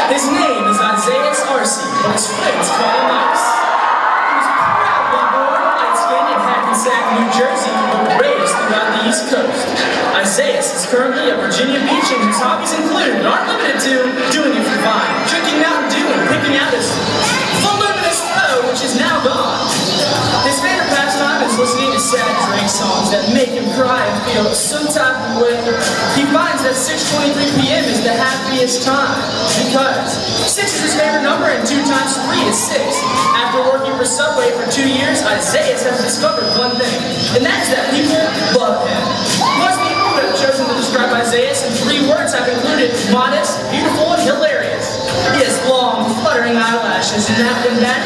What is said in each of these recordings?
His name is Isaias, but his friends call him Ice. He was proudly born light-skinned in Hackensack, New Jersey, but raised throughout the East Coast. Isaias is currently at Virginia Beach, and his hobbies include, but aren't limited to, doing it for fun, drinking Mountain Dew and picking out his voluminous fro, which is now gone. His favorite pastime is listening to sad Drake songs that make him cry and feel some type of way. He finds that 6:23 p.m. is the happiest time because 6 is his favorite number and 2 times 3 is 6. After working for Subway for 2 years, Isaias has discovered one thing, and that's that people love him. Most people who have chosen to describe Isaias in 3 words have included modest, beautiful, and hilarious. He has long, fluttering eyelashes, and that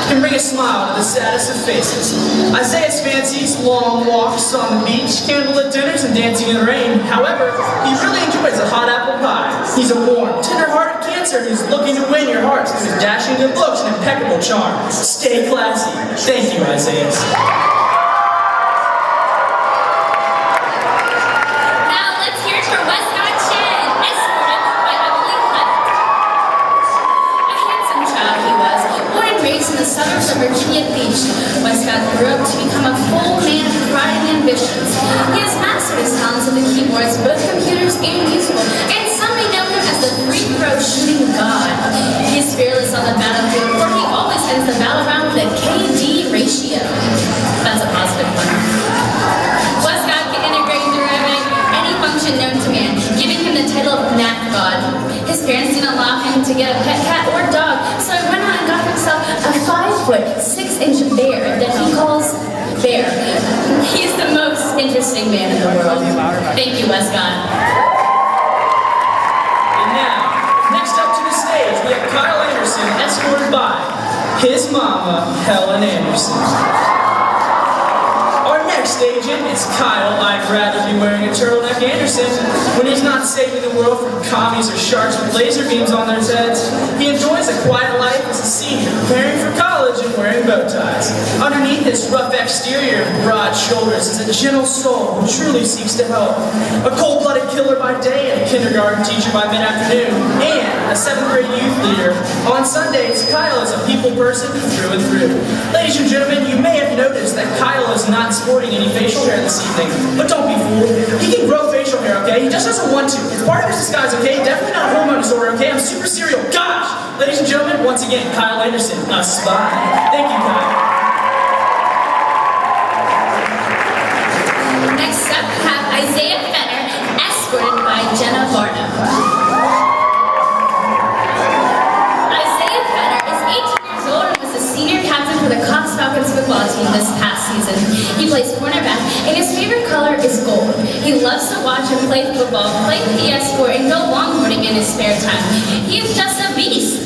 can bring a smile to the saddest of faces. Isaias fancies long walks on the beach, candlelit dinners, and dancing in the rain. However, he really enjoys a hot apple pie. He's a warm, tender-hearted Cancer who's looking to win your hearts through his dashing good looks and impeccable charm. Stay classy. Thank you, Isaias. Of Virginia Beach, Westscott grew up to become a full man of pride and ambitions. He has mastered his talents on the keyboards, both computers and musical, and some may know him as the free throw shooting god. He is fearless on the battlefield, for he always ends the battle round with a KD ratio. That's a positive one. Westscott can integrate into any function known to man, giving him the title of Knack God. His parents didn't allow him to get a pet cat or dog, so he went out and got himself a 5'6" bear that he calls Bear. He's the most interesting man in the world. Thank you, Westscott. And now, next up to the stage, we have Kyle Anderson, escorted by his mama, Helen Anderson. Our next agent is Kyle. I'd rather be wearing a turtleneck Anderson when he's not saving the world from commies or sharks with laser beams on their heads. He enjoys a quiet life as a senior, preparing for college and wearing bow ties. Underneath his rough exterior and broad shoulders is a gentle soul who truly seeks to help. A cold-blooded killer by day and a kindergarten teacher by mid-afternoon, and a 7th grade youth leader. On Sundays, Kyle is a people person through and through. Ladies and gentlemen, you may have noticed that Kyle is not sporting any facial hair this evening, but don't be fooled. He can grow facial hair, okay? He just doesn't want to. It's part of his disguise, okay? Definitely not a hormone disorder, okay? I'm super serial. Gosh! Ladies and gentlemen, once again, Kyle Anderson, a spy. Thank you, Kyle. Next up, we have Isaiah Fenner, escorted by Jenna Barnum. Isaiah Fenner is 18 years old and was the senior captain for the Cox Falcons football team this past season. He plays cornerback, and his favorite color is gold. He loves to watch and play football, play PS4, and go longboarding in his spare time. He is just a beast.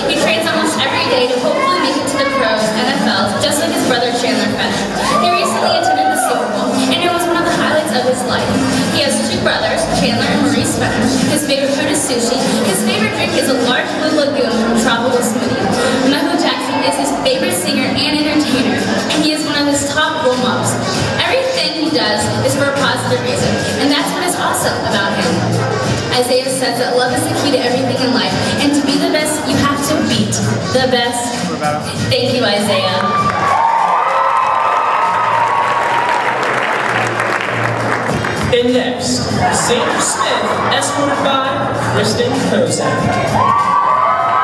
He trains almost every day to hopefully make it to the pros, NFL, just like his brother Chandler Fenner. He recently attended the Super Bowl, and it was one of the highlights of his life. He has 2 brothers, Chandler and Maurice Fenner. His favorite food is sushi. His favorite drink is a large blue lagoon from Tropical Smoothie. Michael Jackson is his favorite singer and entertainer, and he is one of his top role models. Everything he does is for a positive reason, and that's what is awesome about him. Isaiah says that love is the key to everything in life, and to be the best, you have to beat the best. Thank you, Isaiah. And next, Zander Smith, escorted by Kristen Kozak.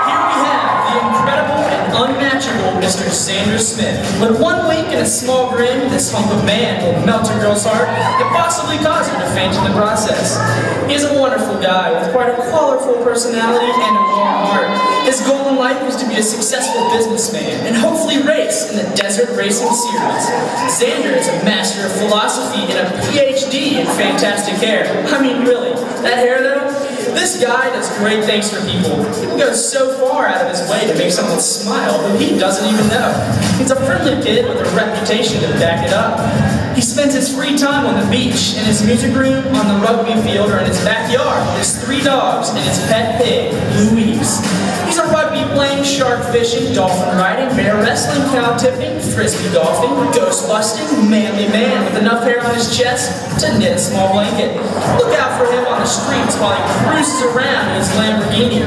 Here we have the incredible and unmatchable Mr. Zander Smith. With one wink and a small grin, this hunk of man will melt a girl's heart and possibly cause her to faint in the process. He is a wonderful guy with quite a colorful personality and a warm heart. His goal in life is to be a successful businessman and hopefully race in the desert racing series. Zander is a master of philosophy and a PhD in fantastic hair. I mean, really, that hair though? This guy does great things for people. He will go so far out of his way to make someone smile who he doesn't even know. He's a friendly kid with a reputation to back it up. He spends his free time on the beach, in his music room, on the rugby field, or in his backyard with his 3 dogs and his pet pig, Louise. He's a rugby playing, shark fishing, dolphin riding, bear wrestling, cow tipping, frisbee golfing, ghost busting, manly man with enough hair on his chest to knit a small blanket. Look out for him on the streets while he cruises around in his Lamborghini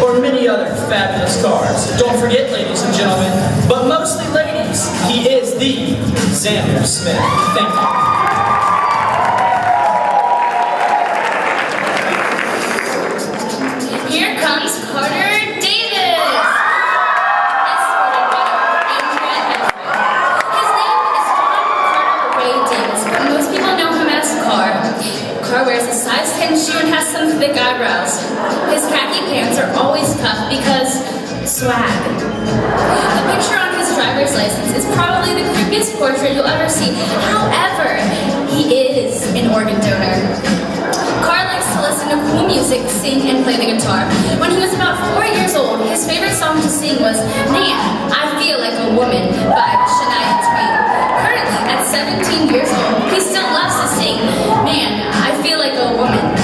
or many other fabulous cars. Don't forget, ladies and gentlemen, but mostly ladies, he is the Zander Smith. Thank you. Here comes Carter Davis, escorted by Andrea Edford. His name is John Carter Ray Davis, but most people know him as Car. Car wears a size 10 shoe and has some thick eyebrows. His khaki pants are always cuffed because swag. The picture on his driver's license is probably the creepiest portrait you'll ever see. However, he is an organ donor. Carr likes to listen to cool music, sing, and play the guitar. When he was about 4 years old, his favorite song to sing was Man, I Feel Like a Woman by Shania Twain. Currently, at 17 years old, he still loves to sing Man, I Feel Like a Woman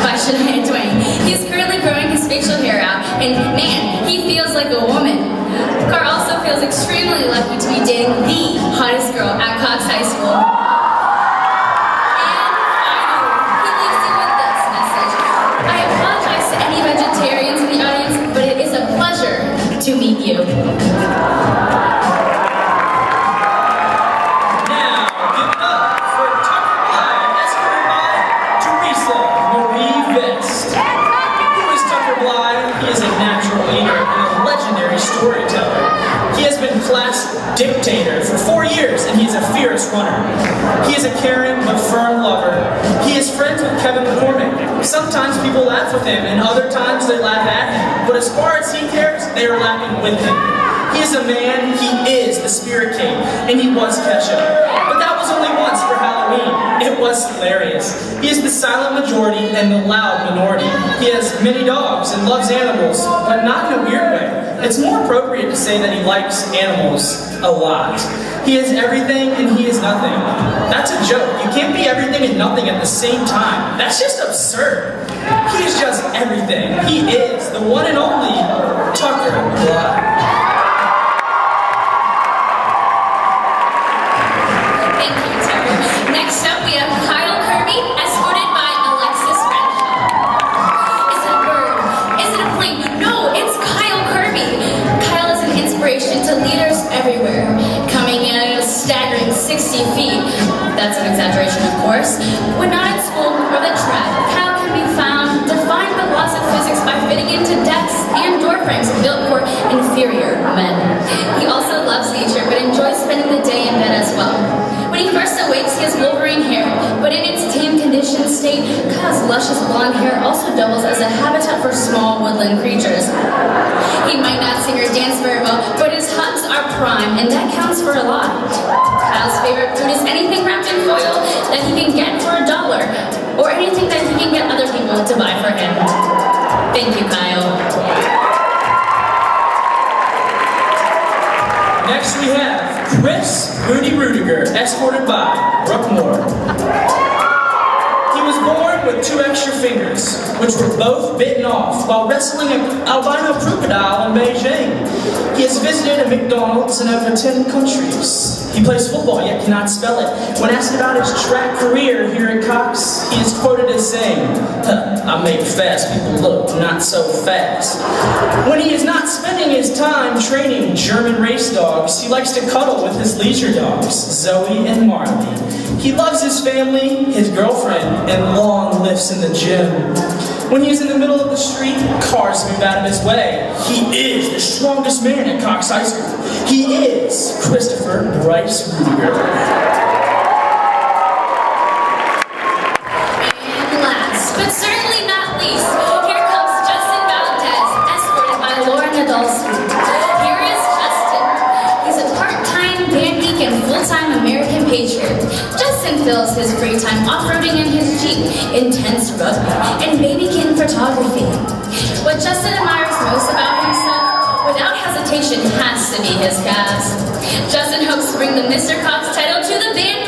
by Shania Twain. He's currently growing his facial hair out, and man, he feels like a woman. Carr also feels extremely lucky to be dating the hottest girl at Cox High School. And finally, he leaves you with this message. I apologize to any vegetarians in the audience, but it is a pleasure to meet you. Now, give it up for Tucker Blythe, escorted by Teresa Marie Vest. Who is Tucker Blythe? He is a natural leader and a legendary storyteller. He has been class dictator for 4 years, and he is a fierce runner. He is a caring but firm lover. He is friends with Kevin McCormick. Sometimes people laugh with him, and other times they laugh at him. But as far as he cares, they are laughing with him. He is a man, he is the Spirit King, and he was Kesha. But that was only once for Halloween. It was hilarious. He is the silent majority and the loud minority. He has many dogs and loves animals, but not in a weird way. It's more appropriate to say that he likes animals a lot. He is everything and he is nothing. That's a joke. You can't be everything and nothing at the same time. That's just absurd. He is just everything. He is the one and only Tucker Blythe. Thank you, Tucker. Next up, we have Kyle Kirby, escorted by Alexis Renshaw. Is it a bird? Is it a plane? No, it's Kyle Kirby. Kyle is an inspiration to leaders everywhere, coming in at a staggering 60 feet. That's an exaggeration, of course. When not at school or the track, Kyle can be found defying the laws of physics by fitting into desks and door frames built for inferior men. He also loves nature, but enjoys spending the day in bed as well. When he first awakes, he has Wolverine hair, but in its tame conditioned state, Kyle's luscious blonde hair also doubles as a habitat for small woodland creatures. He might not sing or dance very well, but his hugs are prime, and that counts for a lot. Kyle's favorite food is anything wrapped in foil that he can get for $1, or anything that he can get other people to buy for him. Thank you, Kyle. Next we have Chris Rudy Rudiger, escorted by Brooke Moore. He was born with 2 extra fingers, which were both bitten off while wrestling an albino crocodile in Beijing. He has visited a McDonald's in over 10 countries. He plays football, yet cannot spell it. When asked about his track career here at Cox, he is quoted as saying, I make fast people look not so fast. When he is not spending his time training German race dogs, he likes to cuddle with his leisure dogs, Zoe and Marley. He loves his family, his girlfriend, and long lifts in the gym. When he is in the middle of the street, cars move out of his way. He is the strongest man at Cox High School. He is Christopher Bryce Rudiger. And last, but certainly not least, here comes Justin Valdez, escorted by Lauren Nadolski. Here is Justin. He's a part-time band geek and full-time American patriot. Justin fills his free time off-roading in his Jeep, intense rugby, and baby kitten photography. What Justin admires most about himself, without hesitation, has to be his Cavs. Justin hopes to bring the Mr. Cox title to the band